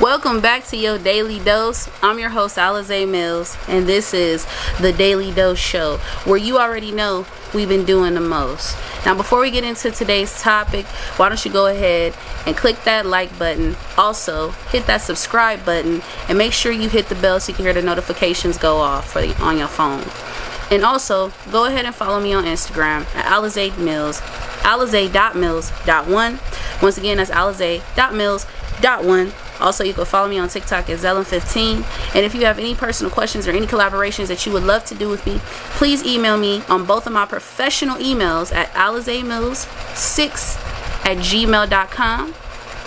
Welcome back to your Daily Dose. I'm your host, Alizemills, and this is the Daily Dose Show, where you already know we've been doing the most. Now, before we get into today's topic, why don't you go ahead and click that like button. Also, hit that subscribe button, and make sure you hit the bell so you can hear the notifications go off on your phone. And also, go ahead and follow me on Instagram at alizemills, alize.mills.1. Once again, that's alize.mills.1. Also, you can follow me on TikTok at Zellin15. And if you have any personal questions or any collaborations that you would love to do with me, please email me on both of my professional emails at alizemills6@gmail.com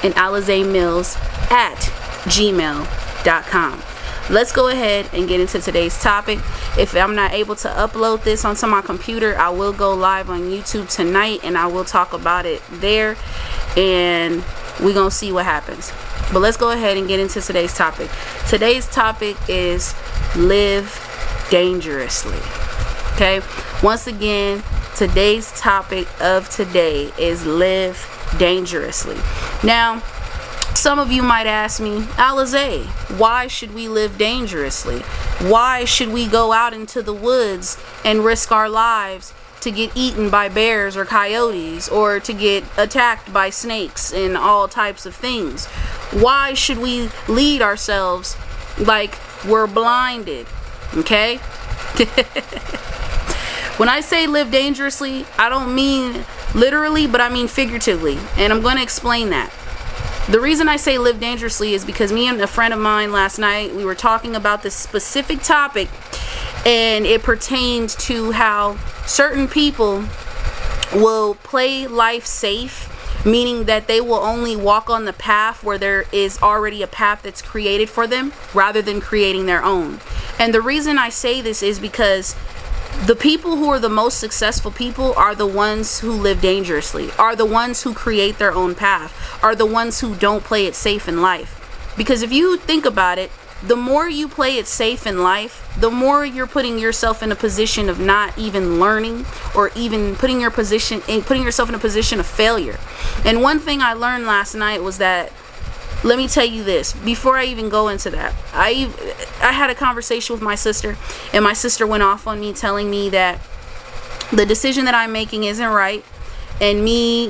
and alizemills@gmail.com. Let's go ahead and get into today's topic. If I'm not able to upload this onto my computer, I will go live on YouTube tonight and I will talk about it there, and we're gonna see what happens. But let's go ahead and get into today's topic. Today's topic is live dangerously. Okay, once again, today's topic of today is live dangerously. Now, some of you might ask me, Alize, why should we live dangerously? Why should we go out into the woods and risk our lives to get eaten by bears or coyotes, or to get attacked by snakes and all types of things? Why should we lead ourselves like we're blinded? Okay? When I say live dangerously, I don't mean literally, but I mean figuratively, and I'm going to explain that. The reason I say live dangerously is because me and a friend of mine last night, we were talking about this specific topic, and it pertains to how certain people will play life safe, meaning that they will only walk on the path where there is already a path that's created for them rather than creating their own. And the reason I say this is because the people who are the most successful people are the ones who live dangerously, are the ones who create their own path, are the ones who don't play it safe in life. Because if you think about it, the more you play it safe in life, the more you're putting yourself in a position of not even learning, or even putting yourself in a position of failure. And one thing I learned last night was that, let me tell you this, before I even go into that, I had a conversation with my sister, and my sister went off on me, telling me that the decision that I'm making isn't right, and me,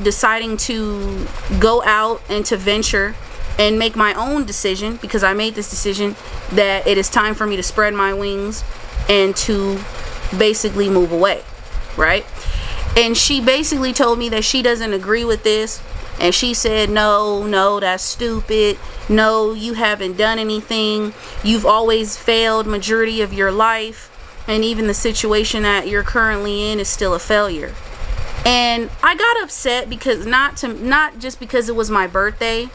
deciding to go out and to venture and make my own decision, because I made this decision that it is time for me to spread my wings and to basically move away, right? And she basically told me that she doesn't agree with this, and she said, no, that's stupid. No, you haven't done anything. You've always failed majority of your life, and even the situation that you're currently in is still a failure. And I got upset, because not just because it was my birthday,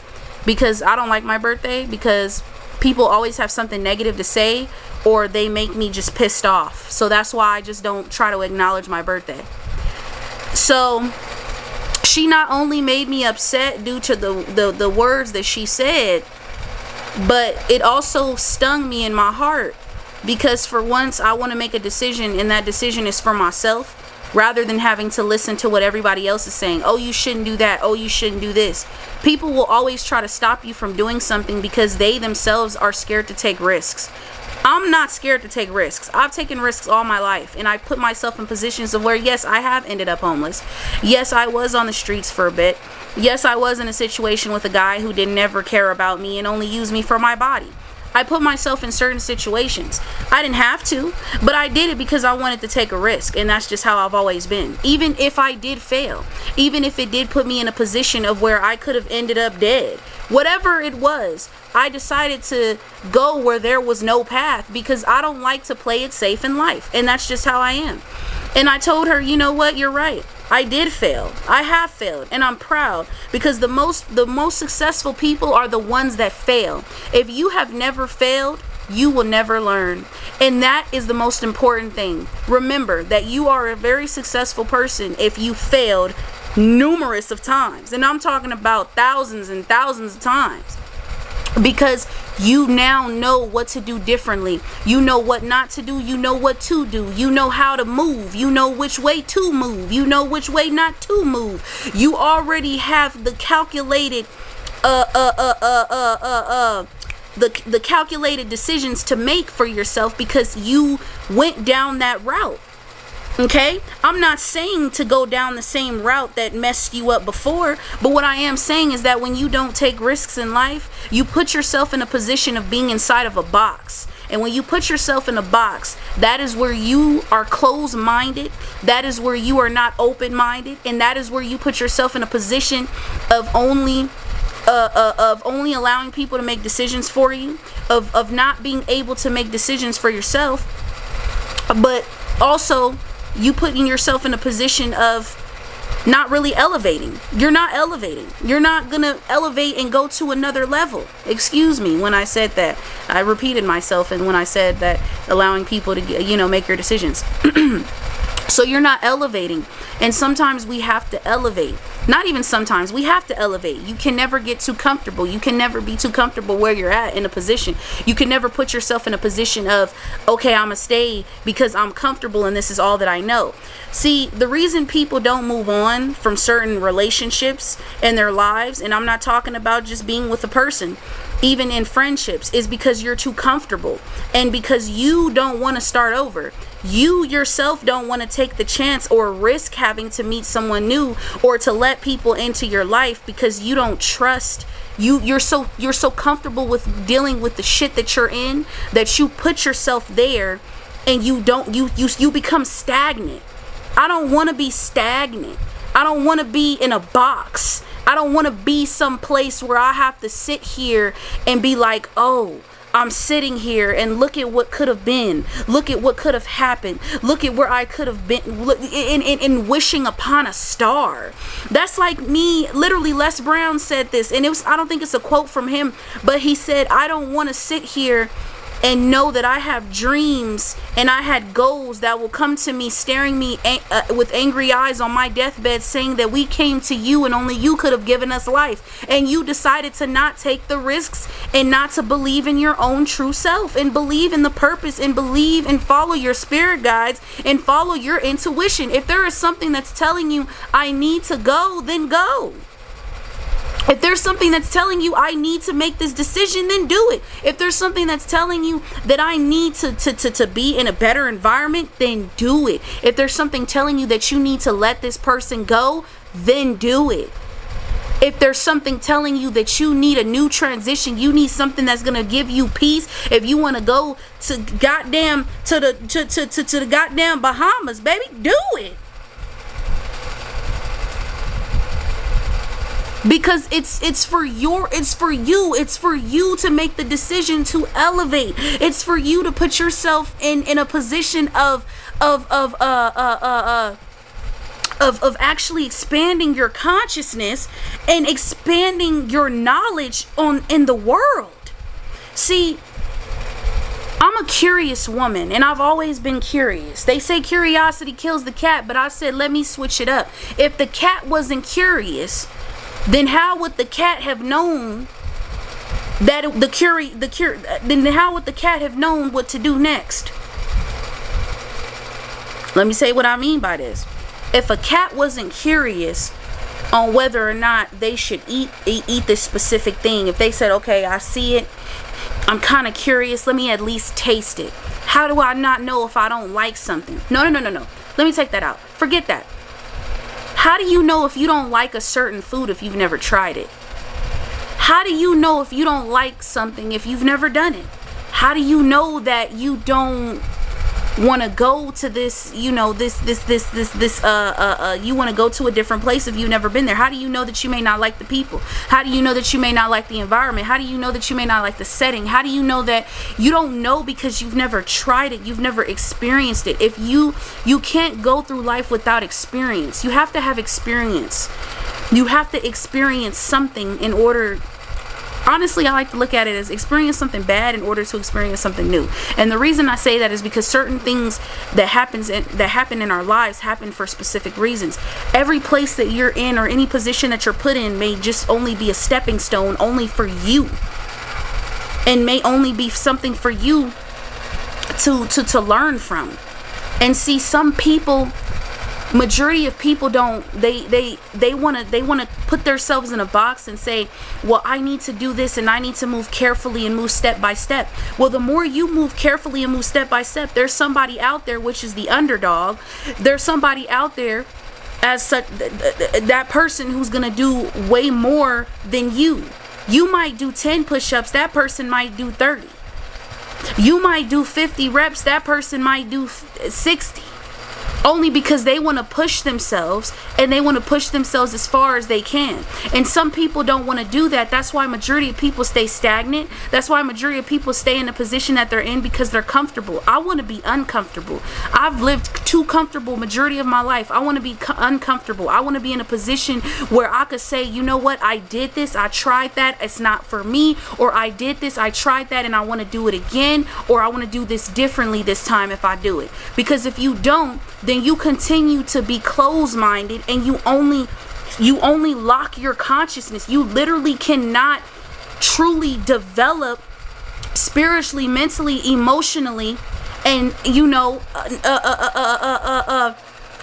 because I don't like my birthday, because people always have something negative to say, or they make me just pissed off. So that's why I just don't try to acknowledge my birthday. So she not only made me upset due to the words that she said, but it also stung me in my heart, because for once I want to make a decision, and that decision is for myself, rather than having to listen to what everybody else is saying. Oh, you shouldn't do that. Oh, you shouldn't do this. People will always try to stop you from doing something because they themselves are scared to take risks. I'm not scared to take risks. I've taken risks all my life, and I put myself in positions of where, yes, I have ended up homeless. Yes, I was on the streets for a bit. Yes, I was in a situation with a guy who didn't ever care about me and only used me for my body. I put myself in certain situations. I didn't have to, but I did it because I wanted to take a risk, and that's just how I've always been. Even if I did fail, even if it did put me in a position of where I could have ended up dead, whatever it was, I decided to go where there was no path, because I don't like to play it safe in life, and that's just how I am. And I told her, you know what, you're right. I did fail. I have failed, and I'm proud, because the most successful people are the ones that fail. If you have never failed, you will never learn. And that is the most important thing. Remember that you are a very successful person if you failed numerous of times. And I'm talking about thousands and thousands of times. Because you now know what to do differently. You know what not to do. You know what to do. You know how to move. You know which way to move. You know which way not to move. You already have the calculated the calculated decisions to make for yourself because you went down that route. Okay, I'm not saying to go down the same route that messed you up before, but what I am saying is that when you don't take risks in life, you put yourself in a position of being inside of a box. And when you put yourself in a box, that is where you are closed-minded. That is where you are not open-minded, and that is where you put yourself in a position of only allowing people to make decisions for you, of not being able to make decisions for yourself, but also you putting yourself in a position of not really elevating. You're not elevating. You're not gonna elevate and go to another level. Excuse me when I said that. I repeated myself, and when I said that allowing people to make your decisions. So you're not elevating. And sometimes we have to elevate. Not even sometimes, we have to elevate. You can never get too comfortable. You can never be too comfortable where you're at in a position. You can never put yourself in a position of, okay, I'm gonna stay because I'm comfortable and this is all that I know. See, the reason people don't move on from certain relationships in their lives, and I'm not talking about just being with a person, even in friendships, is because you're too comfortable and because you don't want to start over. You yourself don't want to take the chance or risk having to meet someone new or to let people into your life because you don't trust. You're so comfortable with dealing with the shit that you're in that you put yourself there, and you become stagnant. I don't want to be stagnant. I don't want to be in a box. I don't want to be someplace where I have to sit here and be like, oh, I'm sitting here and look at what could have been. Look at what could have happened. Look at where I could have been. Look, in wishing upon a star. That's like me. Literally, Les Brown said this, and I don't think it's a quote from him, but he said, I don't want to sit here and know that I have dreams and I had goals that will come to me staring me with angry eyes on my deathbed saying that we came to you and only you could have given us life, and you decided to not take the risks and not to believe in your own true self and believe in the purpose and believe and follow your spirit guides and follow your intuition. If there is something that's telling you I need to go, then go. If there's something that's telling you I need to make this decision, then do it. If there's something that's telling you that I need to be in a better environment, then do it. If there's something telling you that you need to let this person go, then do it. If there's something telling you that you need a new transition, you need something that's gonna give you peace. If you want to go to the goddamn Bahamas, baby, do it. Because it's for you to make the decision to elevate. It's for you to put yourself in a position of actually expanding your consciousness and expanding your knowledge in the world. See, I'm a curious woman, and I've always been curious. They say curiosity kills the cat, but I said let me switch it up. If the cat wasn't curious, then how would the cat have known that then how would the cat have known what to do next? Let me say what I mean by this. If a cat wasn't curious on whether or not they should eat this specific thing, if they said, okay, I see it, I'm kind of curious, let me at least taste it. How do I not know if I don't like something? No. Let me take that out. Forget that. How do you know if you don't like a certain food if you've never tried it? How do you know if you don't like something if you've never done it? How do you know that you don't want to go to this, you want to go to a different place if you've never been there? How do you know that you may not like the people? How do you know that you may not like the environment? How do you know that you may not like the setting? How do you know that you don't know because you've never tried it, you've never experienced it? If you can't go through life without experience. You have to have experience. You have to experience something in order. Honestly, I like to look at it as experience something bad in order to experience something new. And the reason I say that is because certain things that happen in our lives happen for specific reasons. Every place that you're in or any position that you're put in may just only be a stepping stone only for you, and may only be something for you to learn from. And see, some people Majority of people don't, they want to put themselves in a box and say, well, I need to do this and I need to move carefully and move step by step. Well, the more you move carefully and move step by step, there's somebody out there, which is the underdog. There's somebody out there as such, that person who's gonna do way more than you. You might do 10 push-ups, that person might do 30. You might do 50 reps, that person might do 60. Only because they want to push themselves, and they want to push themselves as far as they can. And some people don't want to do that. That's why majority of people stay stagnant. That's why majority of people stay in the position that they're in, because they're comfortable. I want to be uncomfortable. I've lived too comfortable majority of my life. I want to be uncomfortable. I want to be in a position where I could say, you know what, I did this, I tried that, it's not for me. Or I did this, I tried that, and I want to do it again. Or I want to do this differently this time if I do it. Because if you don't, then you continue to be closed-minded, and you only lock your consciousness. You literally cannot truly develop spiritually, mentally, emotionally, and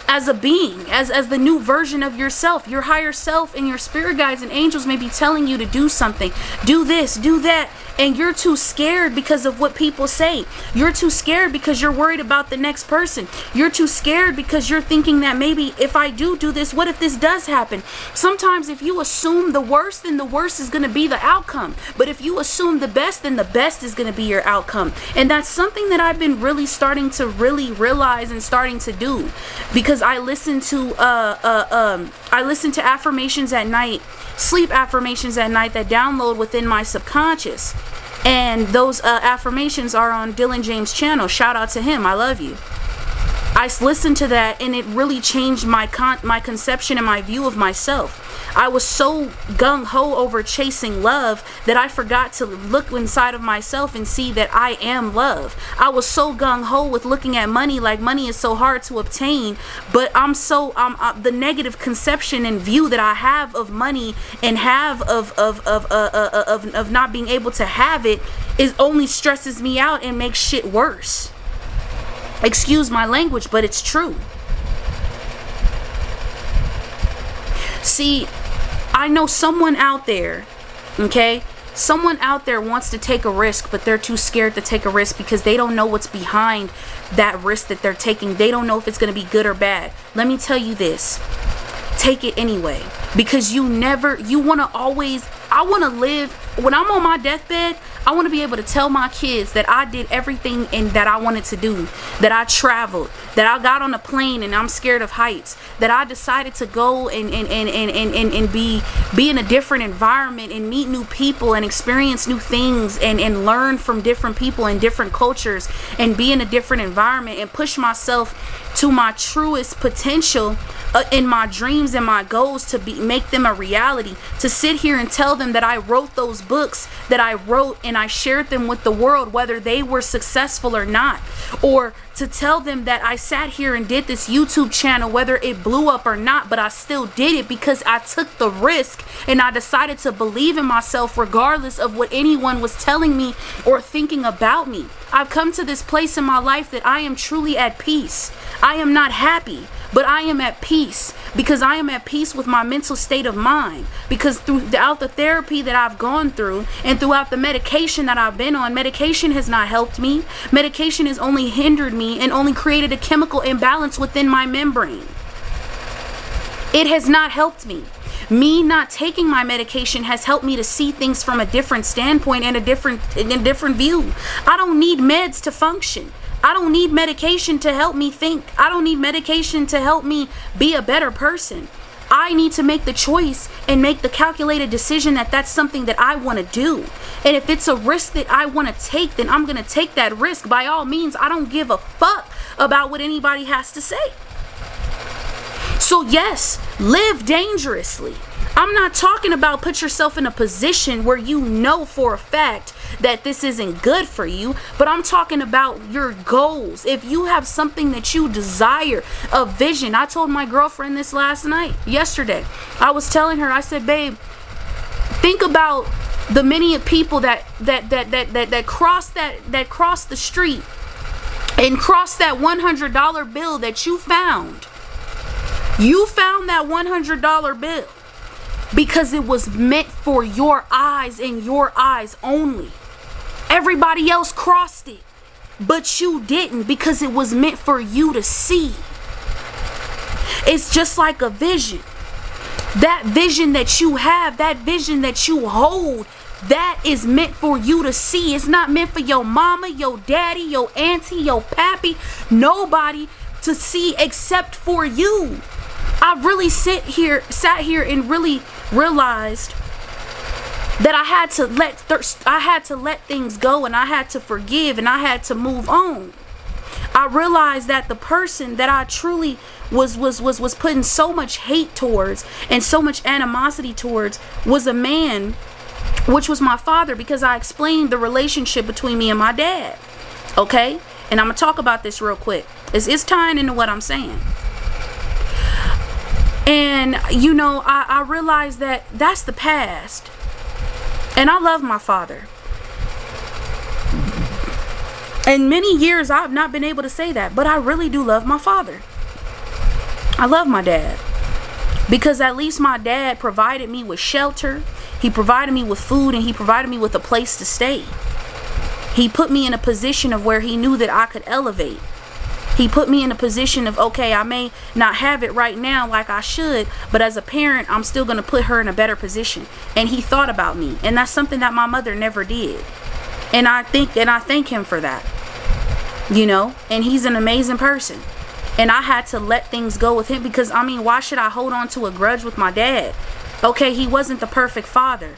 as a being, as the new version of yourself. Your higher self and your spirit guides and angels may be telling you to do something, do this, do that, and you're too scared because of what people say. You're too scared because you're worried about the next person. You're too scared because you're thinking that maybe if I do this, what if this does happen? Sometimes if you assume the worst, then the worst is going to be the outcome. But if you assume the best, then the best is going to be your outcome. And that's something that I've been really starting to really realize and starting to do, because I listen to affirmations at night, sleep affirmations at night that download within my subconscious. And those affirmations are on Dylan James' channel. Shout out to him. I love you. I listened to that, and it really changed my conception and my view of myself. I was so gung-ho over chasing love that I forgot to look inside of myself and see that I am love. I was so gung-ho with looking at money, like money is so hard to obtain, but the negative conception and view that I have of money and have of not being able to have it is only stresses me out and makes shit worse. Excuse my language, but it's true. See, I know someone out there, okay? Someone out there wants to take a risk, but they're too scared to take a risk because they don't know what's behind that risk that they're taking. They don't know if it's going to be good or bad. Let me tell you this. Take it anyway, because I want to live, when I'm on my deathbed, I want to be able to tell my kids that I did everything and that I wanted to do, that I traveled, that I got on a plane and I'm scared of heights, that I decided to go and be in a different environment and meet new people and experience new things and learn from different people and different cultures and be in a different environment and push myself to my truest potential in my dreams and my goals, to make them a reality, to sit here and tell them that I wrote those books that I wrote and I shared them with the world, whether they were successful or not, or to tell them that I sat here and did this YouTube channel, whether it blew up or not, but I still did it because I took the risk and I decided to believe in myself regardless of what anyone was telling me or thinking about me. I've come to this place in my life that I am truly at peace. I am not happy, but I am at peace, because I am at peace with my mental state of mind. Because throughout the therapy that I've gone through and throughout the medication that I've been on, medication has not helped me. Medication has only hindered me and only created a chemical imbalance within my membrane. It has not helped me. Me not taking my medication has helped me to see things from a different standpoint and a different view. I don't need meds to function. I don't need medication to help me think. I don't need medication to help me be a better person. I need to make the choice and make the calculated decision that that's something that I want to do. And if it's a risk that I want to take, then I'm going to take that risk. By all means, I don't give a fuck about what anybody has to say. So yes, live dangerously. I'm not talking about put yourself in a position where you know for a fact that this isn't good for you, but I'm talking about your goals. If you have something that you desire, a vision. I told my girlfriend this yesterday. I was telling her, I said, babe, think about the many people that cross the street and cross that $100 bill that you found. You found that $100 bill because it was meant for your eyes and your eyes only. Everybody else crossed it, but you didn't, because it was meant for you to see. It's just like a vision. That vision that you have, that vision that you hold, that is meant for you to see. It's not meant for your mama, your daddy, your auntie, your pappy, nobody to see except for you. I really sat here and really realized that I had to let things go, and I had to forgive, and I had to move on. I realized that the person that I truly was putting so much hate towards and so much animosity towards was a man, which was my father, because I explained the relationship between me and my dad. Okay? And I'm gonna talk about this real quick. It's tying into what I'm saying. And you know, I realized that that's the past. And I love my father. In many years, I've not been able to say that, but I really do love my father. I love my dad, because at least my dad provided me with shelter. He provided me with food, and he provided me with a place to stay. He put me in a position of where he knew that I could elevate. He put me in a position of, okay, I may not have it right now like I should, but as a parent, I'm still going to put her in a better position. And he thought about me. And that's something that my mother never did. And I thank him for that. You know, and he's an amazing person. And I had to let things go with him, because, I mean, why should I hold on to a grudge with my dad? Okay, he wasn't the perfect father.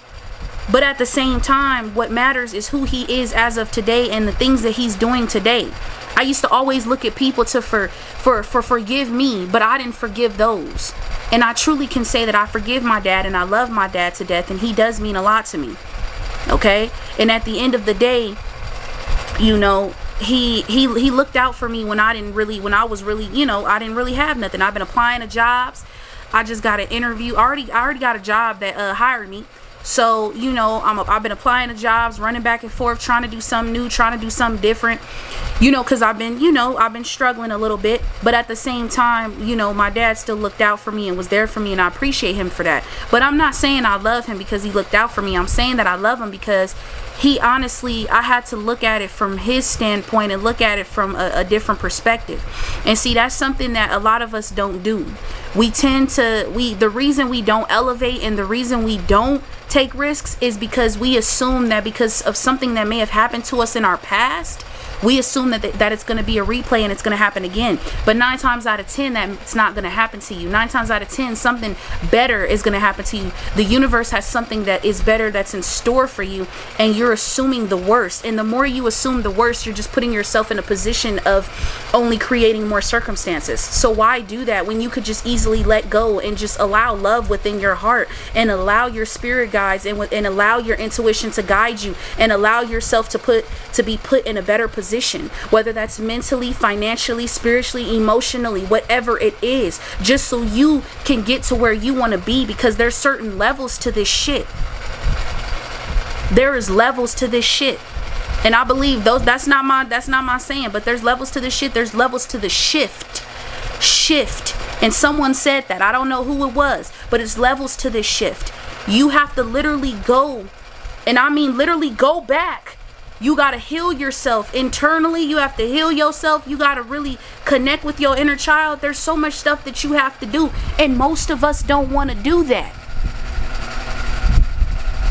But at the same time, what matters is who he is as of today and the things that he's doing today. I used to always look at people to forgive me, but I didn't forgive those. And I truly can say that I forgive my dad, and I love my dad to death, and he does mean a lot to me. Okay? And at the end of the day, you know, he looked out for me when I didn't really have nothing. I've been applying to jobs. I just got an interview. I already got a job that hired me. So, you know, I've been applying to jobs, running back and forth, trying to do something new, trying to do something different, you know, because I've been struggling a little bit. But at the same time, you know, my dad still looked out for me and was there for me, and I appreciate him for that. But I'm not saying I love him because he looked out for me. I'm saying that I love him because he honestly, I had to look at it from his standpoint and look at it from a different perspective. And see, that's something that a lot of us don't do. The reason we don't elevate and the reason we don't take risks is because we assume that because of something that may have happened to us in our past, we assume that it's going to be a replay and it's going to happen again. But 9 times out of 10, that's not going to happen to you. 9 times out of 10, something better is going to happen to you. The universe has something that is better that's in store for you, and you're assuming the worst. And the more you assume the worst, you're just putting yourself in a position of only creating more circumstances. So why do that when you could just easily let go and just allow love within your heart, and allow your spirit guides and allow your intuition to guide you, and allow yourself to be put in a better position, whether that's mentally, financially, spiritually, emotionally, whatever it is, just so you can get to where you want to be, because there's certain levels to this shit. There is levels to this shit. And I believe that's not my saying, but there's levels to this shit. There's levels to the shift. And someone said that. I don't know who it was, but it's levels to this shift. You have to literally go, and I mean literally go back. You got to heal yourself internally. You have to heal yourself. You got to really connect with your inner child. There's so much stuff that you have to do, and most of us don't want to do that.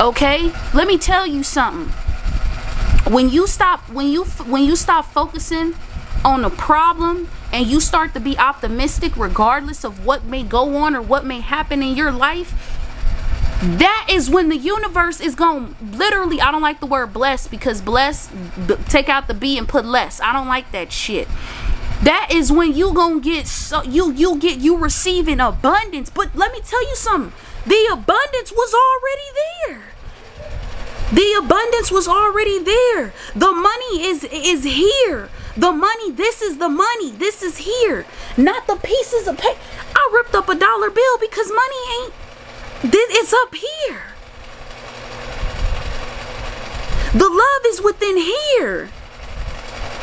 Okay? Let me tell you something. When you stop focusing on a problem and you start to be optimistic regardless of what may go on or what may happen in your life, that is when the universe is going to literally, I don't like the word bless, because bless, take out the B and put less. I don't like that shit. That is when you going to get, you receiving abundance. But let me tell you something. The abundance was already there. The abundance was already there. The money is here. The money, this is the money. This is here. Not the pieces of paper. I ripped up $1 bill because money ain't. It's up here. The love is within here.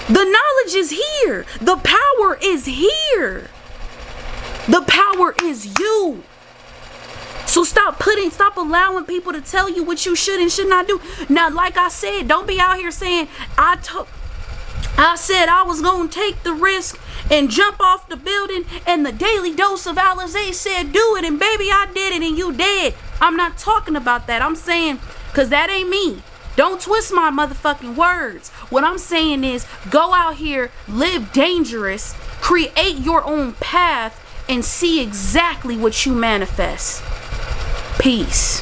The knowledge is here. The power is here. The power is you. So stop allowing people to tell you what you should and should not do. Now, like I said, don't be out here saying, I said I was going to take the risk and jump off the building, and the daily dose of Alizé said do it, and baby, I did it, and you did. I'm not talking about that. I'm saying, because that ain't me. Don't twist my motherfucking words. What I'm saying is, go out here, live dangerous, create your own path, and see exactly what you manifest. Peace.